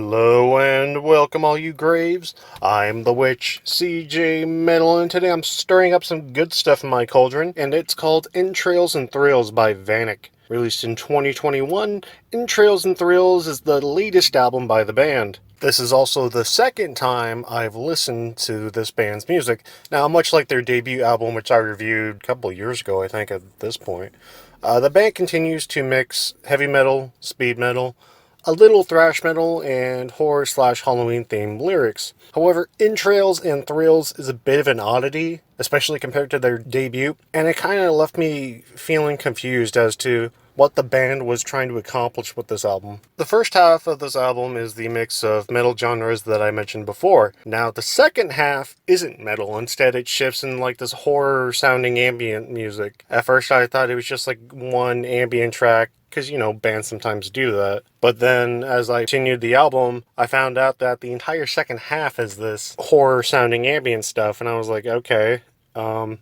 Hello and welcome all you graves. I'm the witch CJ Metal, and today I'm stirring up some good stuff in my cauldron, and it's called Entrails and Thrills by Vanik. Released in 2021, Entrails and Thrills is the latest album by the band. This is also the second time I've listened to this band's music. Now, much like their debut album, which I reviewed a couple years ago, I think at this point, the band continues to mix heavy metal, speed metal, a little thrash metal, and horror/Halloween themed lyrics. However, Entrails and Thrills is a bit of an oddity, especially compared to their debut, and it kind of left me feeling confused as to what the band was trying to accomplish with this album. The first half of this album is the mix of metal genres that I mentioned before. Now, the second half isn't metal. Instead, it shifts in like this horror-sounding ambient music. At first, I thought it was just like one ambient track, because, bands sometimes do that. But then, as I continued the album, I found out that the entire second half is this horror-sounding ambient stuff, and I was like, okay, that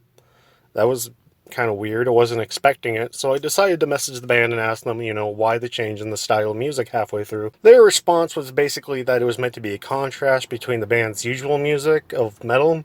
was kind of weird. I wasn't expecting it, so I decided to message the band and ask them, why the change in the style of music halfway through. Their response was basically that it was meant to be a contrast between the band's usual music of metal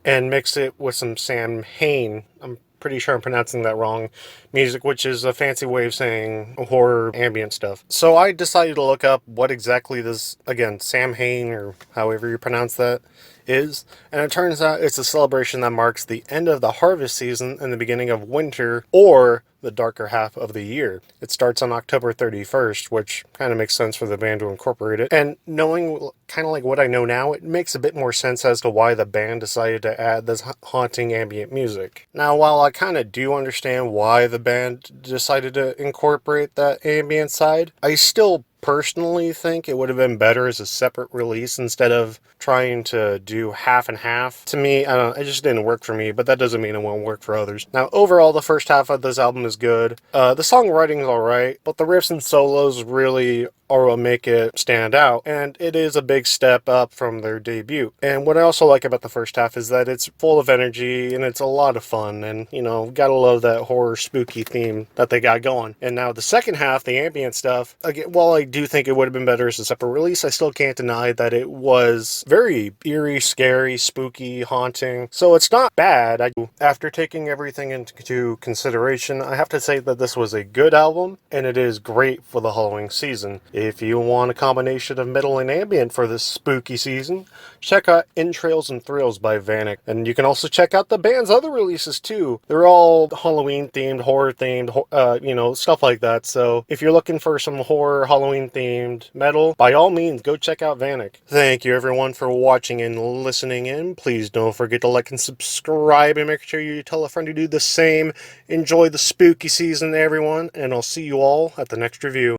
and mix it with some Sam Hain, I'm pretty sure I'm pronouncing that wrong, music, which is a fancy way of saying horror ambient stuff. So I decided to look up what exactly this, again, Sam Hain, or however you pronounce that, is, and it turns out it's a celebration that marks the end of the harvest season and the beginning of winter, or the darker half of the year. It starts on October 31st, which kind of makes sense for the band to incorporate it. And knowing kind of like what I know now, it makes a bit more sense as to why the band decided to add this haunting ambient music. Now, while I kind of do understand why the band decided to incorporate that ambient side, I still personally think it would have been better as a separate release instead of trying to do half and half. To me, I don't know, it just didn't work for me, but that doesn't mean it won't work for others. Now, overall, the first half of this album is good. The songwriting is alright, but the riffs and solos really are what make it stand out, and it is a big step up from their debut. And what I also like about the first half is that it's full of energy and it's a lot of fun, and gotta love that horror spooky theme that they got going. And now the second half, the ambient stuff, again, while I do think it would have been better as a separate release, I still can't deny that it was very eerie, scary, spooky, haunting. So it's not bad. After taking everything into consideration, I have to say that this was a good album, and it is great for the Halloween season. If you want a combination of metal and ambient for this spooky season, check out Entrails and Thrills by Vanik. And you can also check out the band's other releases too. They're all Halloween themed, horror themed, stuff like that. So if you're looking for some horror, Halloween themed metal, by all means, go check out Vanik. Thank you everyone for watching and listening in. Please don't forget to like and subscribe, and make sure you tell a friend to do the same. Enjoy the spooky season, everyone, and I'll see you all at the next review.